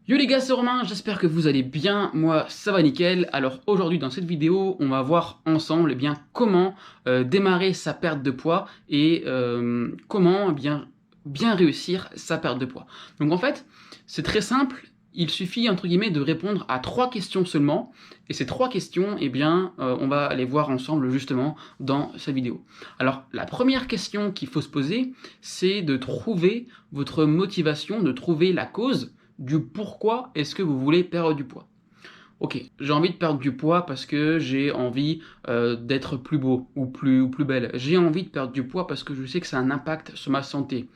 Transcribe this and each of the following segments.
Yo les gars, c'est Romain, j'espère que vous allez bien, moi ça va nickel. Alors aujourd'hui dans cette vidéo, on va voir ensemble comment démarrer sa perte de poids et comment bien réussir sa perte de poids. Donc en fait, c'est très simple, il suffit entre guillemets de répondre à 3 questions seulement, et ces 3 questions, on va les voir ensemble justement dans cette vidéo. Alors la première question qu'il faut se poser, c'est de trouver votre motivation, de trouver la cause du pourquoi est-ce que vous voulez perdre du poids. Ok, j'ai envie de perdre du poids parce que j'ai envie d'être plus beau ou plus belle. J'ai envie de perdre du poids parce que je sais que ça a un impact sur ma santé.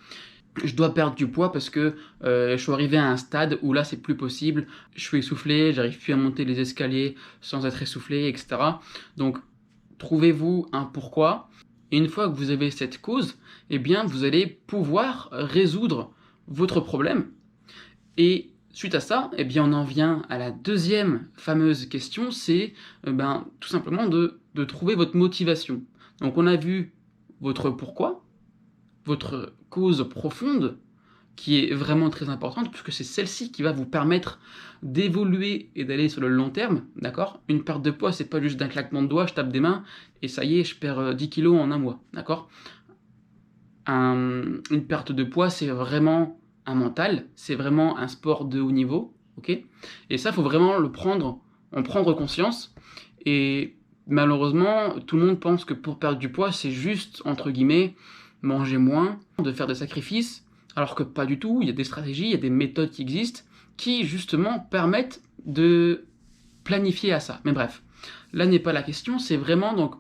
Je dois perdre du poids parce que je suis arrivé à un stade où là c'est plus possible. Je suis essoufflé, j'arrive plus à monter les escaliers sans être essoufflé, etc. Donc trouvez-vous un pourquoi. Et une fois que vous avez cette cause, eh bien vous allez pouvoir résoudre votre problème. Et suite à ça, eh bien, on en vient à la deuxième fameuse question, c'est tout simplement de trouver votre motivation. Donc on a vu votre pourquoi, votre cause profonde, qui est vraiment très importante, puisque c'est celle-ci qui va vous permettre d'évoluer et d'aller sur le long terme, d'accord? Une perte de poids, c'est pas juste d'un claquement de doigts, je tape des mains, et ça y est, je perds 10 kilos en un mois, d'accord? Une perte de poids, c'est vraiment un mental, c'est vraiment un sport de haut niveau, ok? Et ça, il faut vraiment en prendre conscience. Et malheureusement, tout le monde pense que pour perdre du poids, c'est juste, entre guillemets, manger moins, de faire des sacrifices, alors que pas du tout, il y a des stratégies, il y a des méthodes qui existent, qui justement permettent de planifier à ça. Mais bref, là n'est pas la question, c'est vraiment donc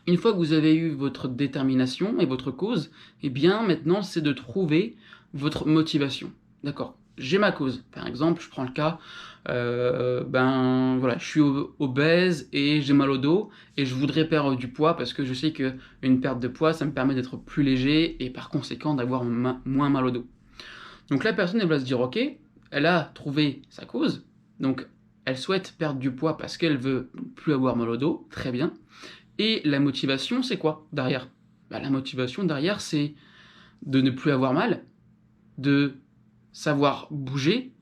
une fois que vous avez eu votre détermination et votre cause, eh bien maintenant c'est de trouver votre motivation. D'accord, j'ai ma cause. Par exemple, je prends le cas, voilà, je suis obèse et j'ai mal au dos et je voudrais perdre du poids parce que je sais qu'une perte de poids, ça me permet d'être plus léger et par conséquent d'avoir moins mal au dos. Donc la personne, elle va se dire, ok, elle a trouvé sa cause, donc elle souhaite perdre du poids parce qu'elle veut plus avoir mal au dos, très bien. Et la motivation, c'est quoi derrière? La motivation derrière, c'est de ne plus avoir mal, de savoir bouger,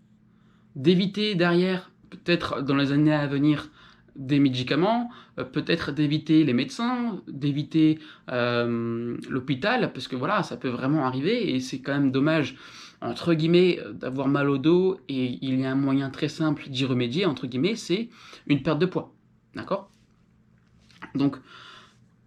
d'éviter derrière, peut-être dans les années à venir, des médicaments, peut-être d'éviter les médecins, d'éviter l'hôpital, parce que voilà, ça peut vraiment arriver, et c'est quand même dommage, entre guillemets, d'avoir mal au dos, et il y a un moyen très simple d'y remédier, entre guillemets, c'est une perte de poids. D'accord? Donc,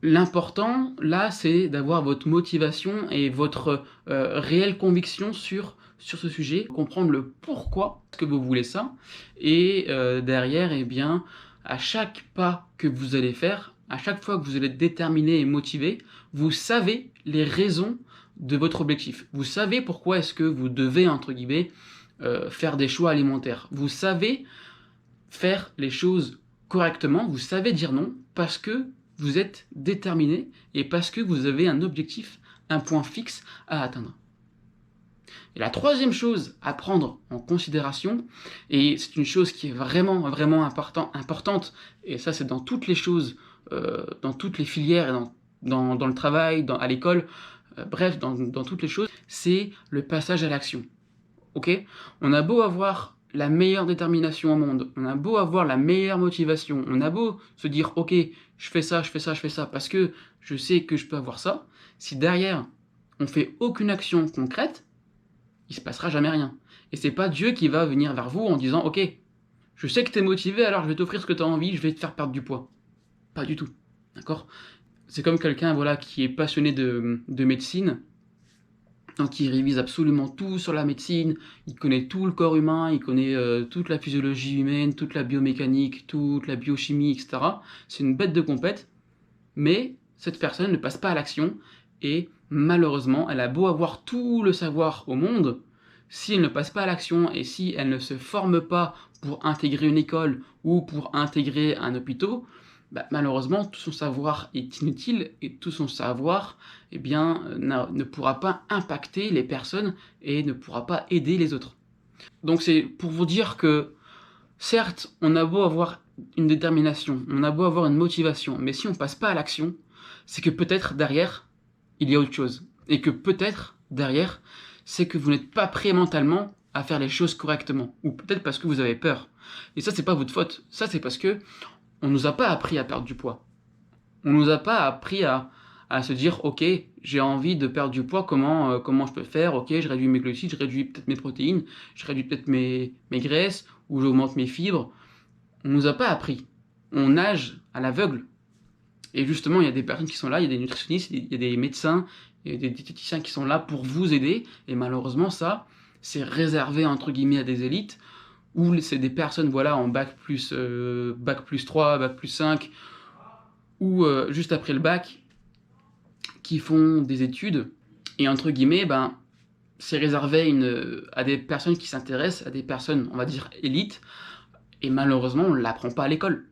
l'important, là, c'est d'avoir votre motivation et votre réelle conviction sur ce sujet, comprendre le pourquoi est-ce que vous voulez ça, et derrière, eh bien, à chaque pas que vous allez faire, à chaque fois que vous allez être déterminé et motivé, vous savez les raisons de votre objectif. Vous savez pourquoi est-ce que vous devez, entre guillemets, faire des choix alimentaires. Vous savez faire les choses correctement, vous savez dire non, parce que vous êtes déterminé et parce que vous avez un objectif, un point fixe à atteindre. Et la troisième chose à prendre en considération, et c'est une chose qui est vraiment importante, et ça c'est dans toutes les choses, dans toutes les filières, et dans le travail, à l'école, bref, dans toutes les choses, c'est le passage à l'action. Ok? On a beau avoir la meilleure détermination au monde, on a beau avoir la meilleure motivation, on a beau se dire ok, je fais ça, parce que je sais que je peux avoir ça, si derrière on fait aucune action concrète, il se passera jamais rien. Et c'est pas Dieu qui va venir vers vous en disant ok, je sais que t'es motivé, alors je vais t'offrir ce que t'as envie, je vais te faire perdre du poids. Pas du tout. D'accord? C'est comme quelqu'un voilà, qui est passionné de médecine. Donc il révise absolument tout sur la médecine, il connaît tout le corps humain, il connaît toute la physiologie humaine, toute la biomécanique, toute la biochimie, etc. C'est une bête de compète, mais cette personne ne passe pas à l'action, et malheureusement, elle a beau avoir tout le savoir au monde, si elle ne passe pas à l'action et si elle ne se forme pas pour intégrer une école ou pour intégrer un hôpital, malheureusement, tout son savoir est inutile et tout son savoir ne pourra pas impacter les personnes et ne pourra pas aider les autres. Donc c'est pour vous dire que, certes, on a beau avoir une détermination, on a beau avoir une motivation, mais si on ne passe pas à l'action, c'est que peut-être derrière, il y a autre chose. Et que peut-être derrière, c'est que vous n'êtes pas prêt mentalement à faire les choses correctement, ou peut-être parce que vous avez peur. Et ça, c'est pas votre faute. Ça, c'est parce que on nous a pas appris à perdre du poids. On nous a pas appris à se dire, ok, j'ai envie de perdre du poids, comment je peux faire? Ok, je réduis mes glucides, je réduis peut-être mes protéines, je réduis peut-être mes graisses, ou j'augmente mes fibres. On nous a pas appris. On nage à l'aveugle. Et justement, il y a des personnes qui sont là, il y a des nutritionnistes, il y a des médecins, il y a des diététiciens qui sont là pour vous aider. Et malheureusement, ça, c'est réservé entre guillemets à des élites, où c'est des personnes voilà, en bac plus 3, bac plus 5, ou juste après le bac, qui font des études. Et entre guillemets, ben, c'est réservé à des personnes qui s'intéressent, à des personnes, on va dire, élites. Et malheureusement, on ne l'apprend pas à l'école.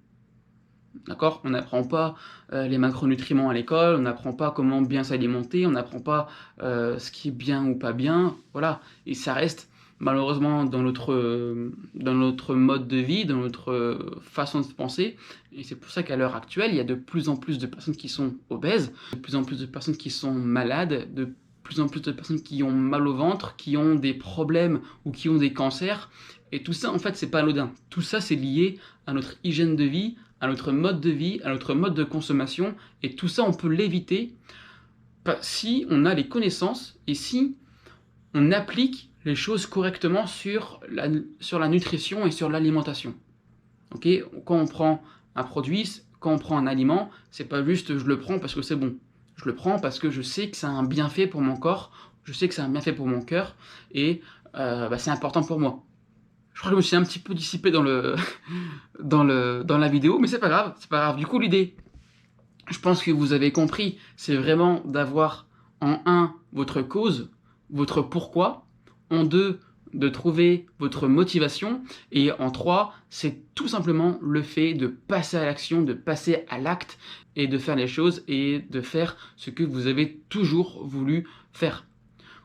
D'accord? On n'apprend pas les macronutriments à l'école, on n'apprend pas comment bien s'alimenter, on n'apprend pas ce qui est bien ou pas bien, voilà. Et ça reste malheureusement dans notre mode de vie, dans notre façon de penser. Et c'est pour ça qu'à l'heure actuelle, il y a de plus en plus de personnes qui sont obèses, de plus en plus de personnes qui sont malades, de plus en plus de personnes qui ont mal au ventre, qui ont des problèmes ou qui ont des cancers. Et tout ça, en fait, c'est pas anodin. Tout ça, c'est lié à notre hygiène de vie, à notre mode de vie, à notre mode de consommation, et tout ça on peut l'éviter si on a les connaissances et si on applique les choses correctement sur la nutrition et sur l'alimentation. Ok? Quand on prend un produit, quand on prend un aliment, c'est pas juste je le prends parce que c'est bon. Je le prends parce que je sais que ça a un bienfait pour mon corps, je sais que ça a un bienfait pour mon cœur, et c'est important pour moi. Je crois que je me suis un petit peu dissipé dans la vidéo, mais c'est pas grave, c'est pas grave. Du coup, l'idée, je pense que vous avez compris, c'est vraiment d'avoir en 1 votre cause, votre pourquoi, en 2 de trouver votre motivation, et en 3 c'est tout simplement le fait de passer à l'action, de passer à l'acte, et de faire les choses, et de faire ce que vous avez toujours voulu faire.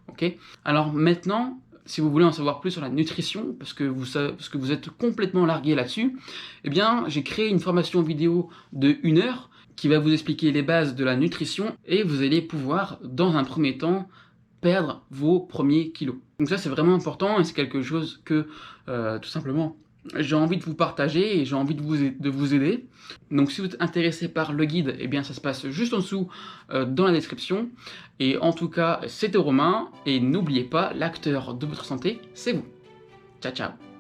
Ok? Alors maintenant, si vous voulez en savoir plus sur la nutrition, parce que vous êtes complètement largué là-dessus, eh bien, j'ai créé une formation vidéo de 1 heure qui va vous expliquer les bases de la nutrition, et vous allez pouvoir, dans un premier temps, perdre vos premiers kilos. Donc ça, c'est vraiment important, et c'est quelque chose que, tout simplement, j'ai envie de vous partager, et j'ai envie de vous aider. Donc si vous êtes intéressé par le guide, eh bien ça se passe juste en dessous dans la description. Et en tout cas, c'était Romain, et n'oubliez pas, l'acteur de votre santé, c'est vous. Ciao, ciao.